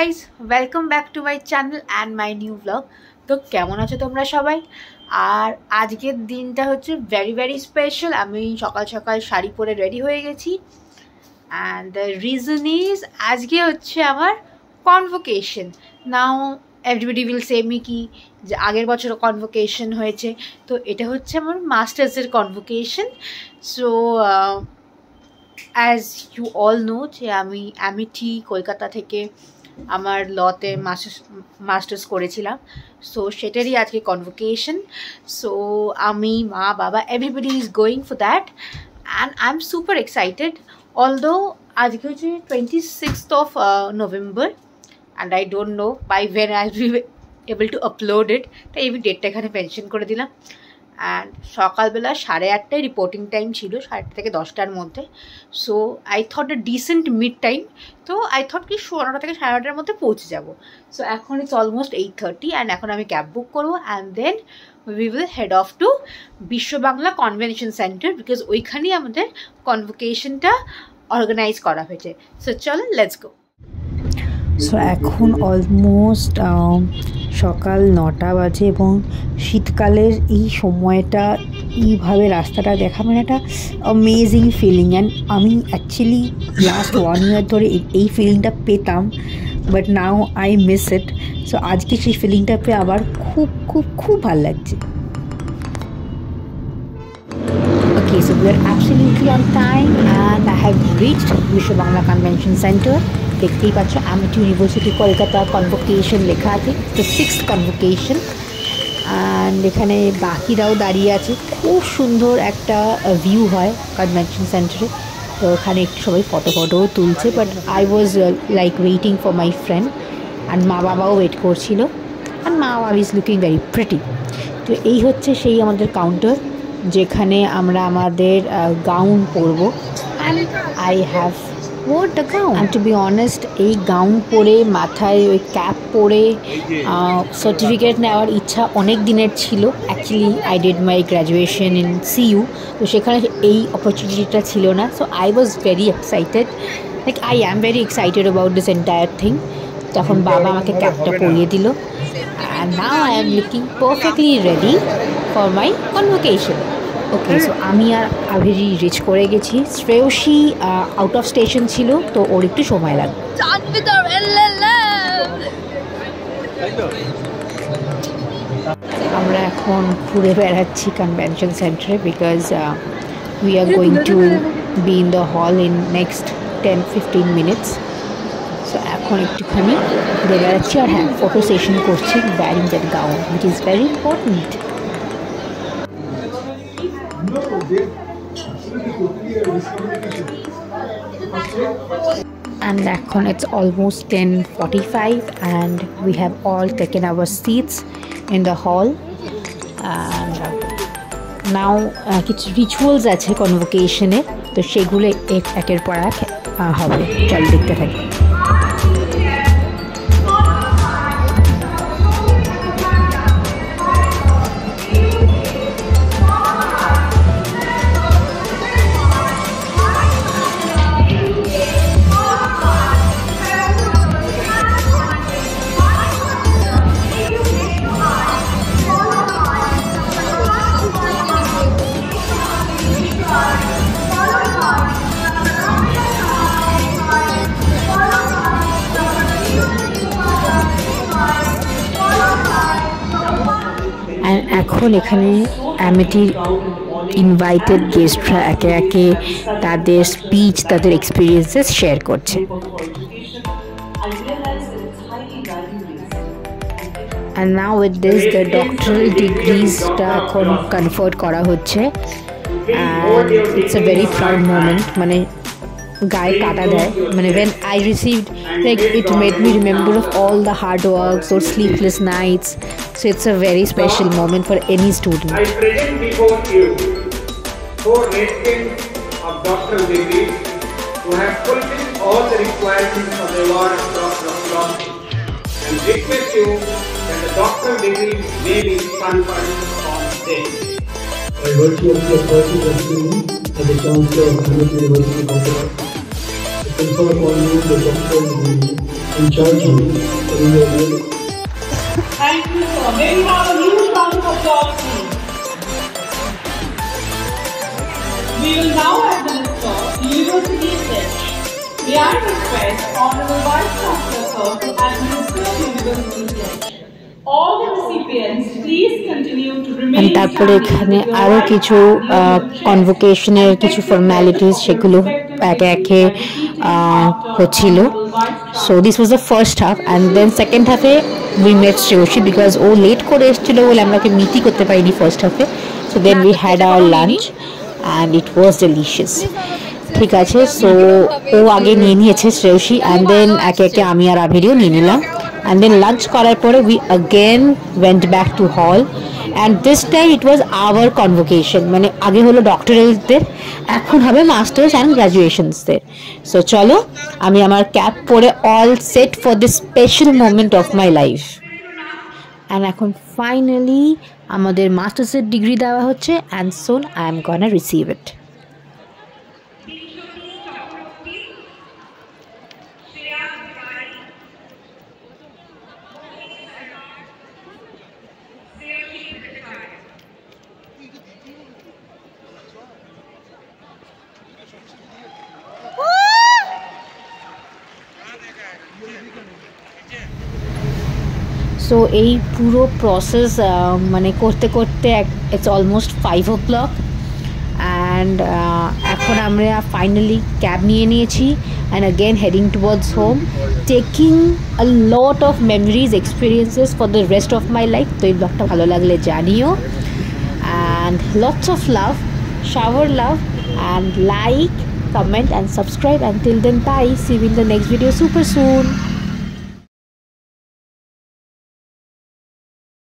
Guys, welcome back to my channel and my new blog. তো কেমন আছো তোমরা সবাই? আর আজকের দিনটা হচ্ছে ভেরি স্পেশাল। আমি সকাল সকাল শাড়ি পরে রেডি হয়ে গেছি অ্যান্ড দ্য রিজন ইজ আজকে হচ্ছে আমার convocation. Now everybody will say me কি যে আগের বছরও কনভোকেশন হয়েছে, তো এটা হচ্ছে আমার মাস্টার্সের convocation. So as you all know যে আমি অ্যামিটি কলকাতা থেকে আমার লতে মাস্টার্স করেছিলাম। সো সেটারই আজকে কনভোকেশন। সো আমি, মা, বাবা, everybody is going for that and I am super excited. Although আজকে হচ্ছে 26th of November and I don't know by when I will be able to upload it, তাই আমি ডেটটা এখানে মেনশন করে দিলাম। অ্যান্ড সকালবেলা 8:30টায় রিপোর্টিং টাইম ছিল, 8:30 থেকে 10টার মধ্যে। So I thought A dissent mid time, তো আই থট কি 9:30 থেকে 9:30টার মধ্যে পৌঁছে যাব। সো এখন ইটস অলমোস্ট 8:30 অ্যান্ড এখন আমি ক্যাব বুক করবো and then we will head off to Biswa Bangla convention centre, because ওইখানেই আমাদের কনভোকেশনটা অর্গানাইজ করা হয়েছে। সো চলো, লেটস গো। সো এখন অলমোস্ট সকাল 9টা বাজে এবং শীতকালের এই সময়টা এইভাবে রাস্তাটা দেখা মানে একটা অ্যামেজিং ফিলিং। অ্যান্ড আমি অ্যাকচুয়ালি লাস্ট 1 year ধরে এই ফিলিংটা পেতাম, but now I miss it. So আজকে সেই ফিলিংটা পেয়ে আবার খুব খুব খুব ভালো লাগছে। Okay, so we are absolutely on time and I have reached বিশ্ব বাংলা কনভেনশন সেন্টার। দেখতেই পাচ্ছ অ্যামিটি ইউনিভার্সিটি কলকাতা কনভোকেশন লেখা আছে, দ্য 6th কনভোকেশন। অ্যান্ড এখানে বাকিরাও দাঁড়িয়ে আছে। খুব সুন্দর একটা ভিউ হয় কনভেনশন সেন্টারে, তো ওখানে একটু সবাই ফটোও তুলছে। But I was like waiting for my friend and মা বাবাও ওয়েট করছিল অ্যান্ড মা বাবা ইজ লুকিং ভেরি প্রিটি। তো এই হচ্ছে সেই আমাদের কাউন্টার যেখানে আমরা আমাদের গাউন পরবো। And I have wore the gown and to be honest, এই গাউন পরে মাথায় ওই ক্যাপ পরে সার্টিফিকেট নেওয়ার ইচ্ছা অনেক দিনের ছিল। Actually I did my graduation in CU, তো সেখানে এই অপরচুনিটিটা ছিল না। So I was very excited, like I am very excited about this entire thing. তখন বাবা আমাকে ক্যাপটা পরিয়ে দিল and now I am looking perfectly ready for my convocation. Okay, so আমি আর আভেরি রিচ করে গেছি। শ্রেয়সী আউট অফ স্টেশন ছিল, তো ওর একটু সময় লাগবে। আমরা এখন ঘুরে বেড়াচ্ছি কনভেনশন সেন্টারে because we are going to be in the hall in next 10-15 minutes। So এখন একটুখানি ঘুরে বেড়াচ্ছি আর হ্যাঁ, ফটো সেশন করছি wearing that gown, which is very important. And এখন it's almost 10:45 and we have all taken our seats in the hall. And now কিছু rituals আছে কনভোকেশনে, তো সেগুলো একের পর এক হবে। চল দেখতে থাকি। এখন এখানে অ্যামিটির ইনভাইটেড গেস্টরা একে একে তাদের স্পিচ, তাদের এক্সপিরিয়েন্সেস শেয়ার করছে। And now with this the doctoral degreesটা এখন কনফার্ট করা হচ্ছে and it's a very proud moment. মানে গায়ে কাটা দেয়, মানে when I received, like it made me remember of all the hard works or sleepless nights. So it's a very special moment for any student. I present before you 4 recipients of doctoral degrees who have fulfilled all the requirements of the award of Doctor of Philosophy, and request you that the doctoral degree may be conferred on them. By virtue of the authority vested in me as the Chancellor of Cambridge University, Kolkata, I confer upon you the doctoral degree in charge of renewable. Thank you, sir. May we have a huge round of applause, please. We will now administer the University Pledge. May I request Honorable Vice Chancellor, sir, to administer the University Pledge. All the recipients, please continue to remain তারপরে এখানে আরও কিছু কনভোকেশনের কিছু formalities সেগুলো একে একে হচ্ছিল। So this was the first half and then second হাফে উই মেট শ্রেয়সী বিকজ ও লেট করে এসেছিলো বলে আমরা ওকে মিটই করতে পারিনি ফার্স্ট হাফে। So then we had our lunch and it was delicious. ঠিক আছে, সো ও আগে নিয়ে নিয়েছে শ্রেয়সী অ্যান্ড দেন একে একে আমি আর আবিরও নিয়ে নিলাম and then lunch করার পরে we again went back to hall and this time it was our convocation মানে আগে হলো ডক্টরালদের, এখন হবে মাস্টার্স অ্যান্ড গ্র্যাজুয়েশনসদের। সো চলো আমি আমার ক্যাপ পরে all set for this special moment of my life. And এখন ফাইনালি আমাদের মাস্টার্সের ডিগ্রি দেওয়া হচ্ছে and soon I am gonna receive it. So এই পুরো প্রসেস মানে করতে করতে ইটস অলমোস্ট 5 o'clock অ্যান্ড এখন আমরা ফাইনালি ক্যাব নিয়ে নিয়েছি and again heading towards home, taking a lot of memories experiences for the rest of my life. তো এই ব্লগটা ভালো লাগলে জানিও and lots of love, shower love and like, comment and subscribe. Until then, bye. See you in the next video super soon.